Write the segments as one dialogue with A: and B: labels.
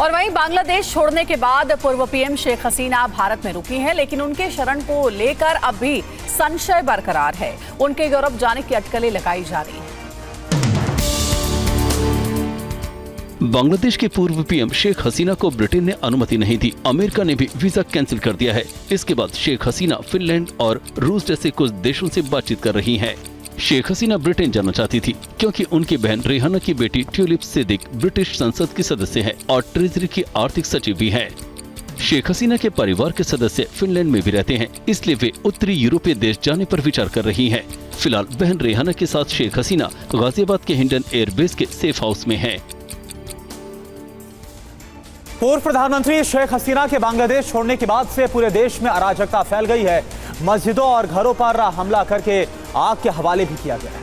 A: और वहीं बांग्लादेश छोड़ने के बाद पूर्व पीएम शेख हसीना भारत में रुकी हैं, लेकिन उनके शरण को लेकर अब भी संशय बरकरार है। उनके यूरोप जाने की अटकलें लगाई जा रही हैं।
B: बांग्लादेश के पूर्व पीएम शेख हसीना को ब्रिटेन ने अनुमति नहीं दी। अमेरिका ने भी वीजा कैंसिल कर दिया है। इसके बाद शेख हसीना फिनलैंड और रूस जैसे कुछ देशों से बातचीत कर रही हैं। शेख हसीना ब्रिटेन जाना चाहती थी क्योंकि उनकी बहन रेहाना की बेटी ट्यूलिप सिद्दीक ब्रिटिश संसद की सदस्य है और ट्रेजरी की आर्थिक सचिव भी है। शेख हसीना के परिवार के सदस्य फिनलैंड में भी रहते हैं, इसलिए वे उत्तरी यूरोपीय देश जाने पर विचार कर रही हैं। फिलहाल बहन रेहाना के साथ शेख हसीना गाजियाबाद के हिंडन एयरबेस के सेफ हाउस में है।
C: पूर्व प्रधानमंत्री शेख हसीना के बांग्लादेश छोड़ने के बाद से पूरे देश में अराजकता फैल गई है। मस्जिदों और घरों पर हमला करके आग के हवाले भी किया गया है।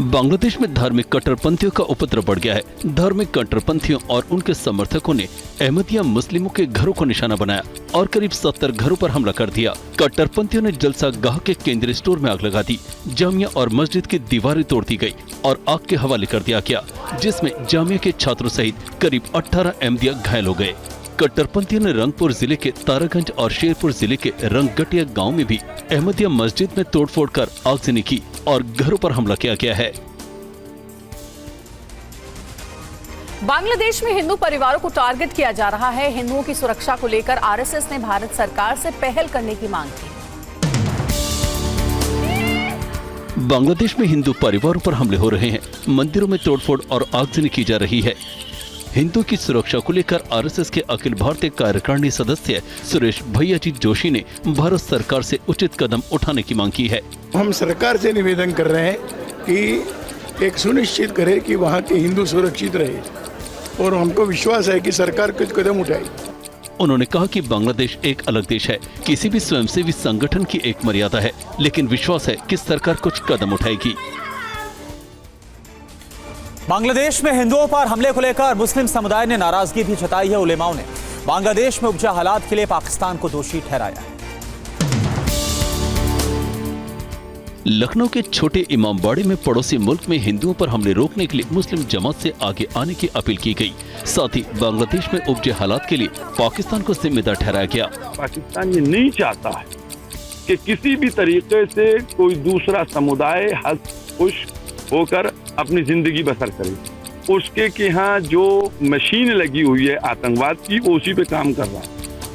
B: बांग्लादेश में धार्मिक कट्टरपंथियों का उपद्रव बढ़ गया है। धार्मिक कट्टरपंथियों और उनके समर्थकों ने अहमदिया मुस्लिमों के घरों को निशाना बनाया और करीब 70 घरों पर हमला कर दिया। कट्टरपंथियों ने जलसा गाह के केंद्रीय स्टोर में आग लगा दी। जामिया और मस्जिद की दीवारें तोड़ दी गई और आग के हवाले कर दिया गया, जिसमें जामिया के छात्रों सहित करीब 18 अहमदिया घायल हो गए। कट्टरपंथियों ने रंगपुर जिले के तारागंज और शेरपुर जिले के रंगगटिया गांव में भी अहमदिया मस्जिद में तोड़फोड़ कर आगजनी की और घरों पर हमला किया गया है।
A: बांग्लादेश में हिंदू परिवारों को टारगेट किया जा रहा है। हिंदुओं की सुरक्षा को लेकर आरएसएस ने भारत सरकार से पहल करने की मांग की।
B: बांग्लादेश में हिंदू परिवारों पर हमले हो रहे हैं, मंदिरों में तोड़फोड़ और आगजनी की जा रही है। हिंदू की सुरक्षा को लेकर आरएसएस के अखिल भारतीय कार्यकारिणी सदस्य सुरेश भैयाजी जोशी ने भारत सरकार से उचित कदम उठाने की मांग की है।
D: हम सरकार से निवेदन कर रहे हैं कि एक सुनिश्चित करे कि वहाँ के हिंदू सुरक्षित रहे और हमको विश्वास है कि सरकार कुछ कदम उठाएगी।
B: उन्होंने कहा कि बांग्लादेश एक अलग देश है, किसी भी स्वयंसेवी संगठन की एक मर्यादा है, लेकिन विश्वास है कि सरकार कुछ कदम उठाएगी।
C: बांग्लादेश में हिंदुओं पर हमले को लेकर मुस्लिम समुदाय ने नाराजगी भी जताई है। उलेमाओं ने बांग्लादेश में उपजे हालात के लिए पाकिस्तान को दोषी ठहराया है।
B: लखनऊ के छोटे इमामबाड़े में पड़ोसी मुल्क में हिंदुओं पर हमले रोकने के लिए मुस्लिम जमात से आगे आने की अपील की गई। साथ ही बांग्लादेश में उपजे हालात के लिए पाकिस्तान को जिम्मेदार ठहराया गया।
E: पाकिस्तान ये नहीं चाहता है कि किसी भी तरीके से कोई दूसरा समुदाय हंस खुश होकर अपनी जिंदगी बसर करे। उसके कि यहाँ जो मशीन लगी हुई है आतंकवाद की, उसी पे काम कर रहा है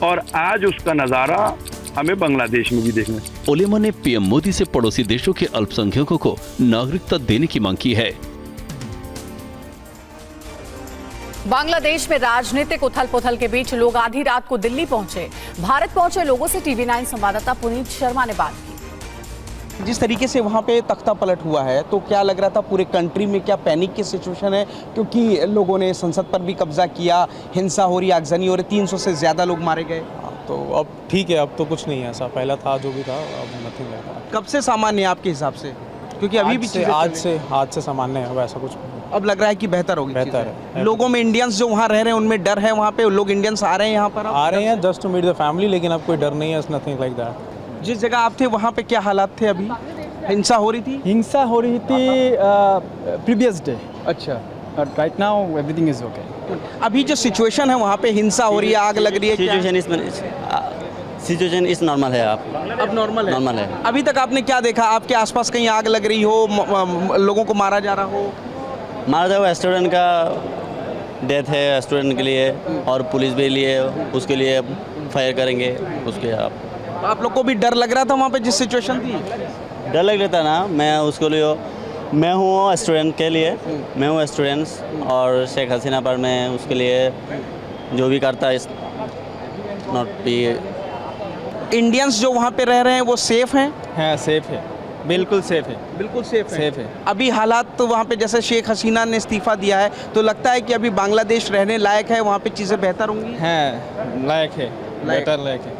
E: और आज उसका नजारा हमें बांग्लादेश में भी देखना है।
B: उलेमा ने पीएम मोदी से पड़ोसी देशों के अल्पसंख्यकों को नागरिकता देने की मांग की है।
A: बांग्लादेश में राजनीतिक उथल पुथल के बीच लोग आधी रात को दिल्ली पहुंचे। भारत पहुंचे लोगों से टीवी 9 संवाददाता पुनीत शर्मा ने बात की।
F: जिस तरीके से वहाँ पे तख्ता पलट हुआ है, तो क्या लग रहा था पूरे कंट्री में क्या पैनिक की सिचुएशन है? क्योंकि लोगों ने संसद पर भी कब्जा किया, हिंसा हो रही, आगजनी हो रही, 300 से ज़्यादा लोग मारे गए।
G: तो अब ठीक है, अब तो कुछ नहीं है ऐसा। पहला था जो भी था, अब नथिंग है।
F: कब से सामान्य है आपके हिसाब से? क्योंकि अभी भी
G: आज से सामान्य है, ऐसा कुछ
F: अब लग रहा है कि बेहतर होगी।
G: बेहतर है।
F: लोगों में इंडियंस जो वहाँ रह रहे हैं उनमें डर है, वहाँ पे लोग इंडियंस आ रहे हैं यहाँ पर,
G: आ रहे हैं just to meet the family, लेकिन अब कोई डर नहीं है, नथिंग लाइक दैट।
F: जिस जगह आप थे वहाँ पे क्या हालात थे? अभी हिंसा हो रही थी?
H: हिंसा हो रही थी प्रीवियस डे।
F: अच्छा,
H: right now everything is okay.
F: अभी जो सिचुएशन है वहाँ पे हिंसा हो रही है, आग लग रही है,
I: सिचुएशन इस नॉर्मल है।
F: अब नॉर्मल
I: है।
F: अभी तक आपने क्या देखा? आपके आसपास कहीं आग लग रही हो, लोगों को मारा जा रहा हो?
I: मारा जा, स्टूडेंट का डेथ है स्टूडेंट के लिए, और पुलिस भी लिए उसके लिए फायर करेंगे उसके।
F: आप लोग को भी डर लग रहा था वहाँ पे जिस सिचुएशन थी?
I: डर लग रहा था ना। मैं उसके लिए, मैं हूँ स्टूडेंट के लिए, मैं हूँ स्टूडेंट्स, और शेख हसीना पर मैं उसके लिए जो भी करता है नॉट बी।
F: इंडियंस जो वहाँ पे रह रहे हैं वो सेफ हैं?
H: हाँ, सेफ है, बिल्कुल सेफ है।
F: बिल्कुल सेफ है। अभी हालात तो वहाँ पे, जैसे शेख हसीना ने इस्तीफा दिया है, तो लगता है कि अभी बांग्लादेश रहने लायक है, वहाँ पे चीज़ें बेहतर होंगी?
H: हाँ, लायक है, बेहतर लायक है।